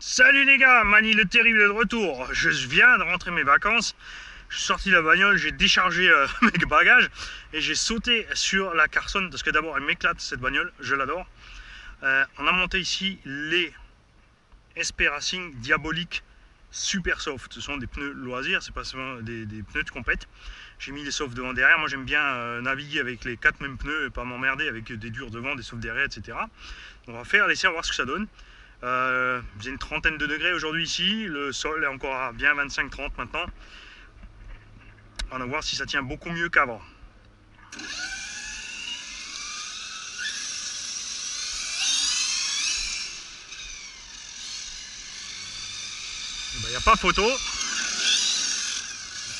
Salut les gars, Mani le terrible est de retour. Je viens de rentrer mes vacances. Je suis sorti de la bagnole, j'ai déchargé mes bagages et j'ai sauté sur la Carson parce que d'abord elle m'éclate cette bagnole, je l'adore. On a monté ici les SP Racing Diabolique Super Soft. Ce sont des pneus loisirs, c'est pas seulement des pneus de compète. J'ai mis les softs devant derrière. Moi j'aime bien naviguer avec les 4 mêmes pneus et pas m'emmerder avec des durs devant, des softs derrière, etc. On va faire l'essai, on va voir ce que ça donne. Il faisait une trentaine de degrés aujourd'hui ici, le sol est encore à bien 25-30 maintenant. On va voir si ça tient beaucoup mieux qu'avant. Il n'y a pas photo.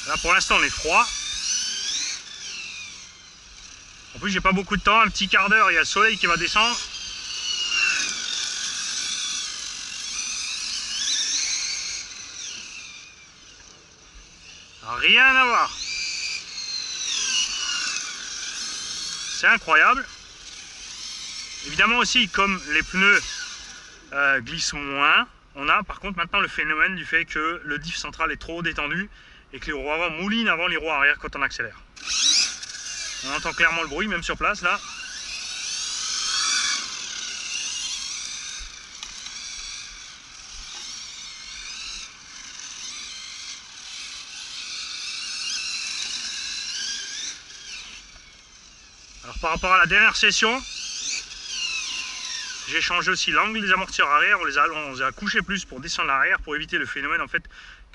Là pour l'instant on est froid. En plus j'ai pas beaucoup de temps, un petit quart d'heure, il y a le soleil qui va descendre. Rien à voir. C'est incroyable. Évidemment aussi, comme les pneus glissent moins, on a par contre maintenant le phénomène du fait que le diff central est trop détendu et que les roues avant moulinent avant les roues arrière quand on accélère. On entend clairement le bruit, même sur place là. Alors par rapport à la dernière session, j'ai changé aussi l'angle des amortisseurs arrière, on les a couchés plus pour descendre l'arrière, pour éviter le phénomène en fait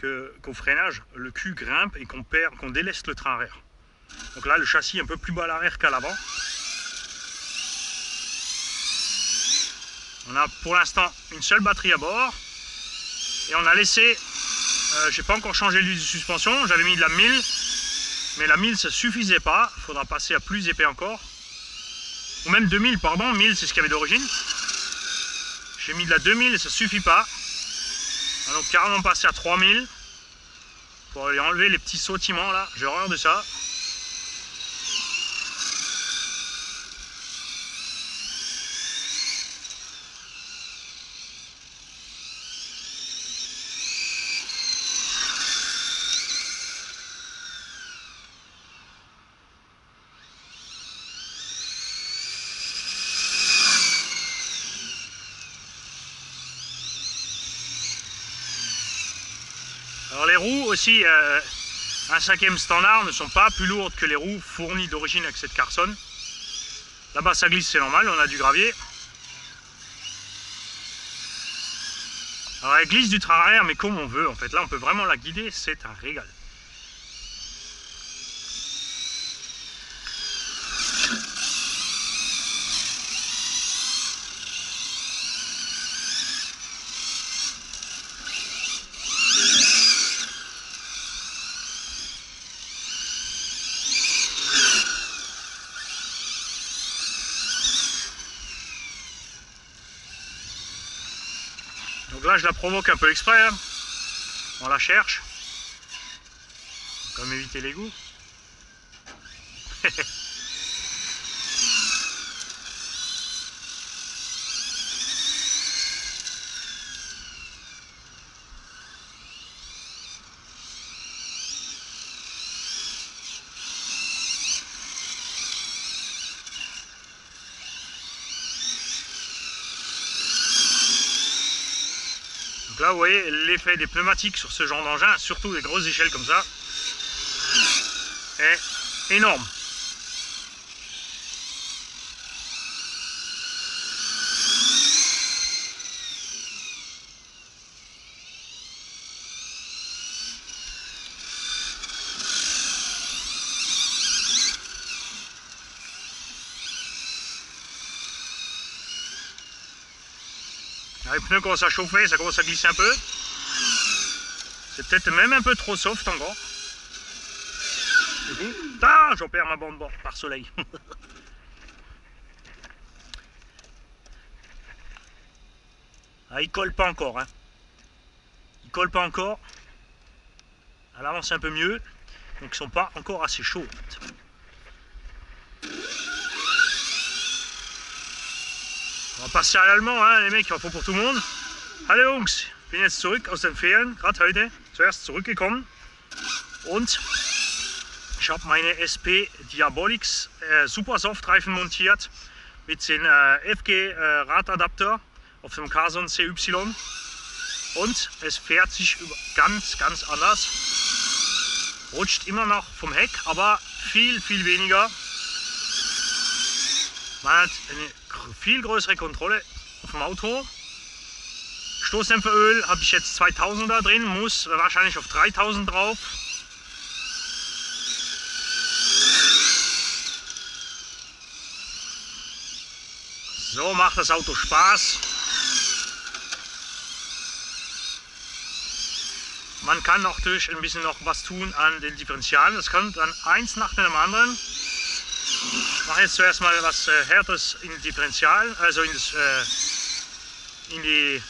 qu'au freinage, le cul grimpe et qu'on délaisse le train arrière. Donc là, le châssis est un peu plus bas à l'arrière qu'à l'avant. On a pour l'instant une seule batterie à bord. Et on a laissé, j'ai pas encore changé l'huile de suspension, j'avais mis de la 1000. Mais la 1000 ça suffisait pas, il faudra passer à plus épais encore. Ou même 2000, pardon, 1000 c'est ce qu'il y avait d'origine. J'ai mis de la 2000 et ça suffit pas. On va donc carrément passer à 3000 pour aller enlever les petits sautillements là, j'ai horreur de ça. Alors les roues aussi, un 5e standard ne sont pas plus lourdes que les roues fournies d'origine avec cette Carson. Là-bas ça glisse, c'est normal, on a du gravier. Alors elle glisse du train arrière, mais comme on veut en fait. Là on peut vraiment la guider, c'est un régal. Donc là je la provoque un peu exprès, hein. On la cherche, comme éviter l'égout. Donc là vous voyez l'effet des pneumatiques sur ce genre d'engin, surtout des grosses échelles comme ça, est énorme. Alors, les pneus commencent à chauffer, ça commence à glisser un peu. C'est peut-être même un peu trop soft encore. Ah, j'en perds ma bande bord par soleil. Ah, il colle pas encore, hein. Il colle pas encore. À l'avant c'est un peu mieux. Donc ils sont pas encore assez chauds. On va passer à l'allemand, hein, les mecs, il en faut pour tout le monde. Allez, Hunks! Bin jetzt zurück aus den Ferien, gerade heute zuerst zurückgekommen und ich habe meine SP Diabolix Supersoft Reifen montiert mit dem FG Radadapter auf dem Carson CY und es fährt sich ganz anders. Rutscht immer noch vom Heck, aber viel weniger. Man hat eine viel größere Kontrolle auf dem Auto. Stoßdämpferöl habe ich jetzt 2000er drin, muss wahrscheinlich auf 3000 drauf. So macht das Auto Spaß. Man kann natürlich ein bisschen noch was tun an den Differentialen. Das kommt dann eins nach dem anderen. Ich mache jetzt zuerst mal was Härteres in den Differentialen, also in die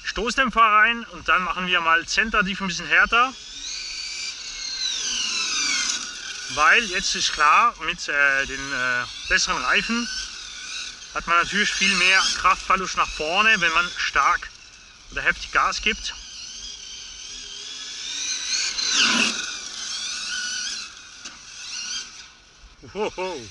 Stoßdämpfer rein und dann machen wir mal Center Diff ein bisschen härter. Weil jetzt ist klar, mit den besseren Reifen hat man natürlich viel mehr Kraftverlust nach vorne, wenn man stark oder heftig Gas gibt. Uhoho.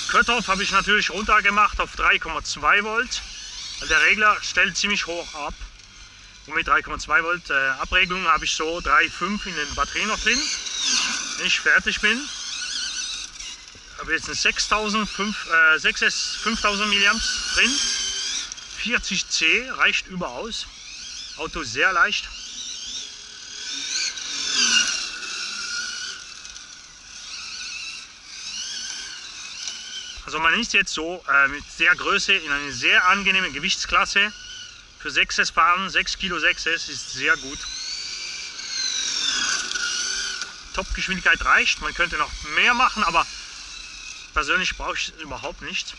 Cutoff habe ich natürlich runtergemacht auf 3,2 Volt. Der Regler stellt ziemlich hoch ab. Und mit 3,2 Volt Abregelung habe ich so 3,5 in den Batterien noch drin. Wenn ich fertig bin, habe jetzt ein 6000, 6S 5000 mA drin. 40C reicht überaus. Auto sehr leicht. Also man ist jetzt so mit der Größe in eine sehr angenehme Gewichtsklasse. Für 6S fahren, 6 Kilo 6S ist sehr gut. Topgeschwindigkeit reicht, man könnte noch mehr machen, aber persönlich brauche ich es überhaupt nicht.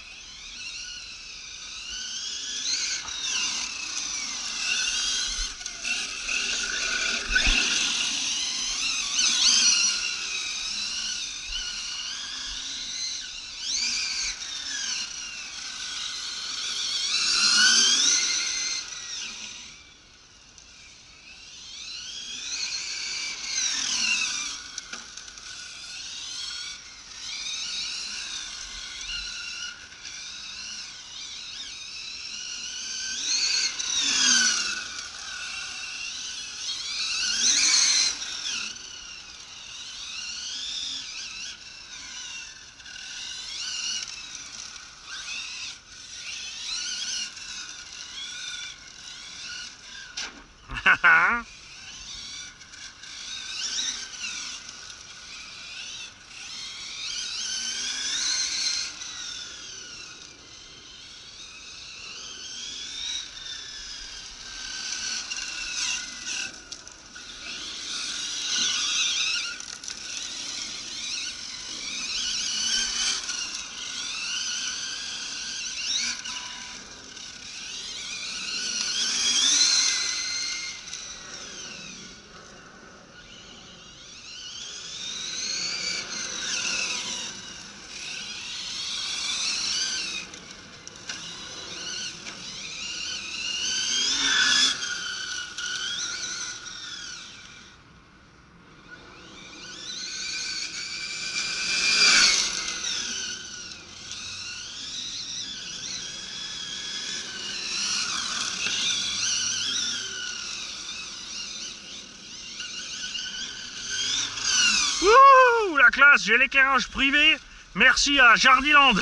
La classe, j'ai l'éclairage privé. Merci à Jardiland.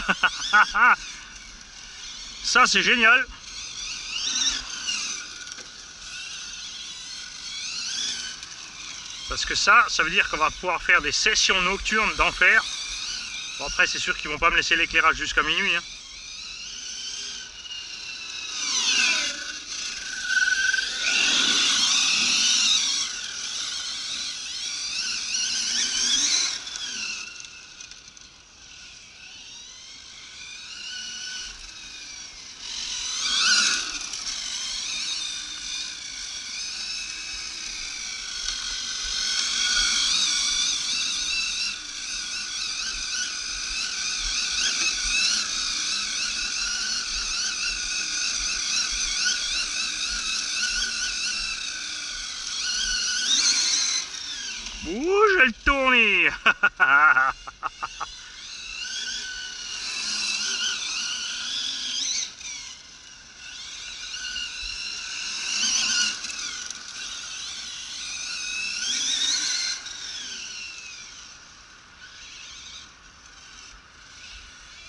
Ça, c'est génial. Parce que ça veut dire qu'on va pouvoir faire des sessions nocturnes d'enfer. Bon, après, c'est sûr qu'ils vont pas me laisser l'éclairage jusqu'à minuit. Hein. Bouge le tourner.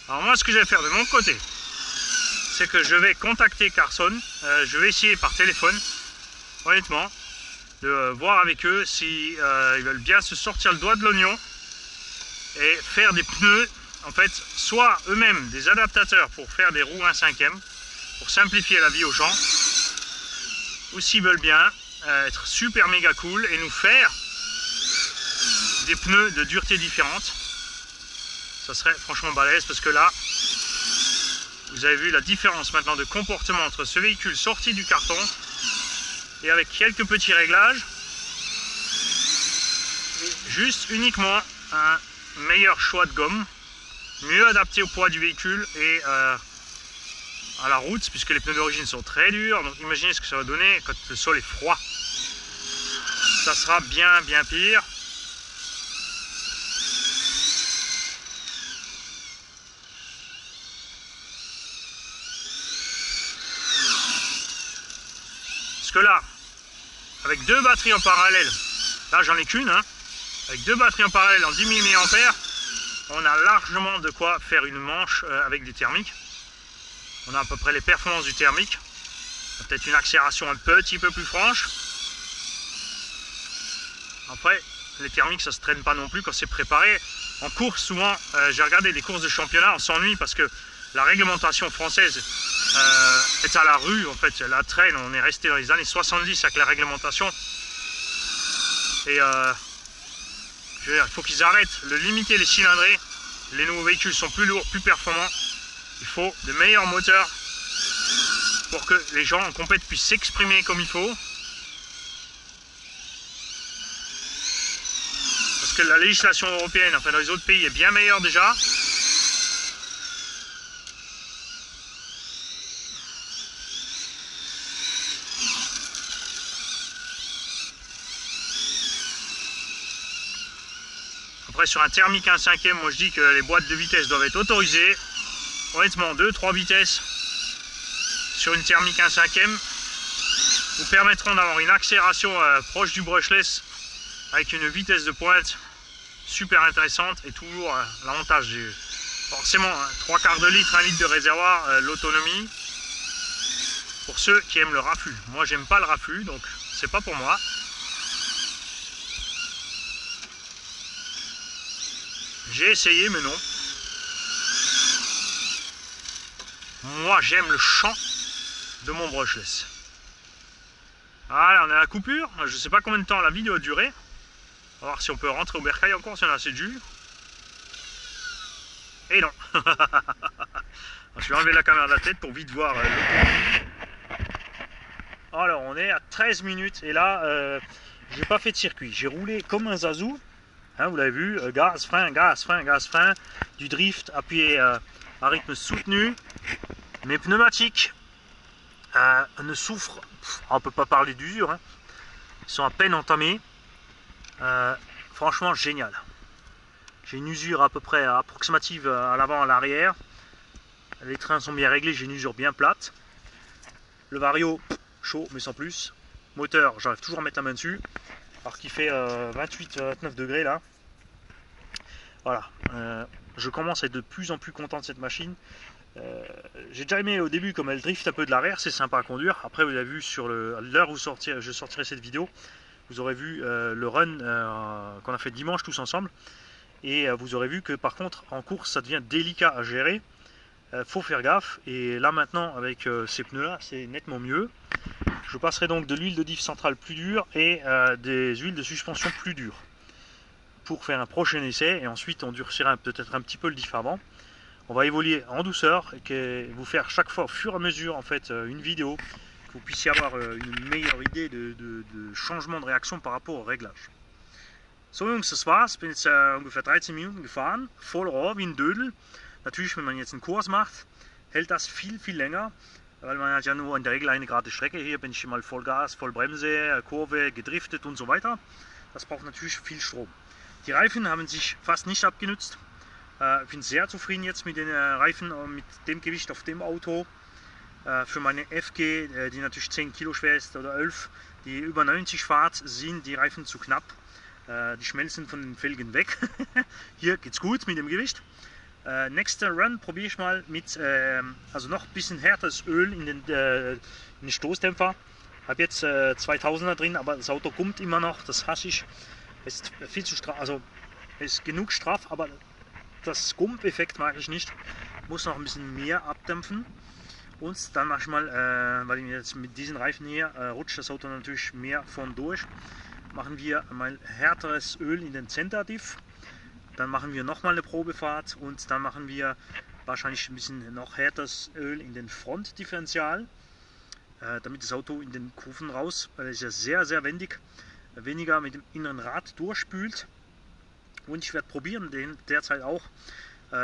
Alors moi, ce que je vais faire de mon côté, c'est que je vais contacter Carson. Je vais essayer par téléphone, honnêtement, de voir avec eux si ils veulent bien se sortir le doigt de l'oignon et faire des pneus, en fait, soit eux-mêmes des adaptateurs pour faire des roues 1/5e, pour simplifier la vie aux gens, ou s'ils veulent bien être super méga cool et nous faire des pneus de dureté différente. Ça serait franchement balèze, parce que là, vous avez vu la différence maintenant de comportement entre ce véhicule sorti du carton et avec quelques petits réglages, juste uniquement un meilleur choix de gomme, mieux adapté au poids du véhicule et à la route, puisque les pneus d'origine sont très durs. Donc imaginez ce que ça va donner quand le sol est froid. Ça sera bien pire. Que là, avec deux batteries en parallèle, là j'en ai qu'une, hein, avec deux batteries en parallèle en 10 000 mAh, on a largement de quoi faire une manche avec des thermiques. On a à peu près les performances du thermique, peut-être une accélération un petit peu plus franche. Après, les thermiques ça se traîne pas non plus quand c'est préparé. En course, souvent, j'ai regardé des courses de championnat, on s'ennuie parce que la réglementation française est à la rue, en fait, la traîne. On est resté dans les années 70 avec la réglementation. Et je veux dire, il faut qu'ils arrêtent de limiter les cylindrées. Les nouveaux véhicules sont plus lourds, plus performants. Il faut de meilleurs moteurs pour que les gens en compète puissent s'exprimer comme il faut. Parce que la législation européenne, enfin dans les autres pays, est bien meilleure déjà. Après, sur un thermique 1/5e, moi je dis que les boîtes de vitesse doivent être autorisées. Honnêtement, 2-3 vitesses sur une thermique 1/5e vous permettront d'avoir une accélération proche du brushless avec une vitesse de pointe super intéressante et toujours l'avantage du forcément 3/4 de litre, 1 litre de réservoir, l'autonomie pour ceux qui aiment le raffut. Moi j'aime pas le raffut, donc c'est pas pour moi. J'ai essayé mais non. Moi j'aime le chant de mon brushless. Voilà, on est à la coupure. Je sais pas combien de temps la vidéo a duré. On va voir si on peut rentrer au bercail encore, si on a assez de jus. Et non. Je vais enlever la caméra de la tête pour vite voir Alors on est à 13 minutes et là j'ai pas fait de circuit. J'ai roulé comme un zazou. Hein, vous l'avez vu, gaz, frein, gaz, frein, gaz, frein, du drift appuyé à rythme soutenu. Mes pneumatiques ne souffrent, on ne peut pas parler d'usure, hein. Ils sont à peine entamés. Franchement génial. J'ai une usure à peu près approximative à l'avant, à l'arrière. Les trains sont bien réglés, j'ai une usure bien plate. Le vario, chaud mais sans plus. Moteur, j'arrive toujours à mettre la main dessus. Alors qu'il fait 28-29 degrés là. Voilà, je commence à être de plus en plus content de cette machine. J'ai déjà aimé au début comme elle drift un peu de l'arrière, c'est sympa à conduire. Après vous avez vu sur l'heure où je sortirai cette vidéo, vous aurez vu le run qu'on a fait dimanche tous ensemble. Et vous aurez vu que par contre en course ça devient délicat à gérer. Faut faire gaffe. Et là maintenant avec ces pneus là c'est nettement mieux. Je passerai donc de l'huile de diff centrale plus dure et des huiles de suspension plus dures pour faire un prochain essai, et ensuite on durcira peut-être un petit peu le diff avant. On va évoluer en douceur et vous faire chaque fois au fur et à mesure en fait une vidéo, que vous puissiez avoir une meilleure idée de changement de réaction par rapport au réglage. So Jungs, das war's. Ich bin jetzt ungefähr 13 Minuten gefahren, voll rohr wie ein Dödel. Natürlich, wenn man jetzt einen Kurs macht, hält das viel länger. Weil man hat ja nur in der Regel eine gerade Strecke. Hier bin ich mal Vollgas, Vollbremse, Kurve, gedriftet und so weiter. das braucht natürlich viel Strom. Die Reifen haben sich fast nicht abgenutzt. Ich bin sehr zufrieden jetzt mit den Reifen und mit dem Gewicht auf dem Auto. Für meine FG, die natürlich 10 Kilo schwer ist oder 11, die über 90 fahrt, sind die Reifen zu knapp. Die schmelzen von den Felgen weg. Hier geht es gut mit dem Gewicht. Nächster Run probiere ich mal mit also noch ein bisschen härteres Öl in den Stoßdämpfer. Ich habe jetzt 2000er drin, aber das Auto gummt immer noch, das hasse ich. Es ist viel zu straff, also es ist genug straff, aber das Gump-Effekt mag ich nicht. Muss noch ein bisschen mehr abdämpfen. Und dann mache ich mal, weil jetzt mit diesen Reifen hier rutscht das Auto natürlich mehr von durch, machen wir mal härteres Öl in den Center Diff. Dann machen wir nochmal eine Probefahrt und dann machen wir wahrscheinlich ein bisschen noch härteres Öl in den Frontdifferential, damit das Auto in den Kurven raus, weil es ist ja sehr, sehr wendig, weniger mit dem inneren Rad durchspült. Und ich werde probieren, den derzeit auch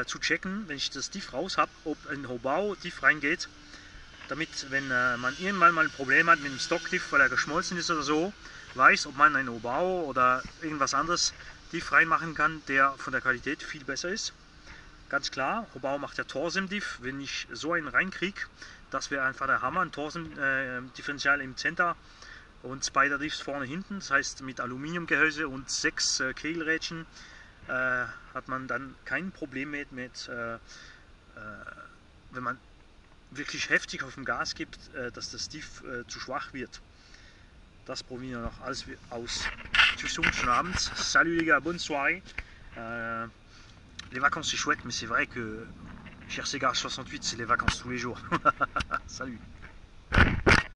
zu checken, wenn ich das Diff raus habe, ob ein Hobao Diff reingeht, damit, wenn man irgendwann mal ein Problem hat mit dem Stock-Diff, weil er geschmolzen ist oder so, weiß, ob man ein Hobao oder irgendwas anderes Diff reinmachen kann, der von der Qualität viel besser ist. Ganz klar, Hobao macht ja Torsen-Diff. Wenn ich so einen reinkriege, das wäre einfach der Hammer. Ein Torsen-Differential im Center und Spider-Diffs vorne hinten, das heißt mit Aluminiumgehäuse und 6 Kehlrädchen hat man dann kein Problem mit wenn man wirklich heftig auf dem Gas gibt, dass das Diff zu schwach wird. Das probieren wir noch alles aus. Tschüss, schönen Abend. Salut les gars, bonne soirée. Les vacances c'est chouette, mais c'est vrai que GRC Garage 68 c'est les vacances tous les jours. Salut.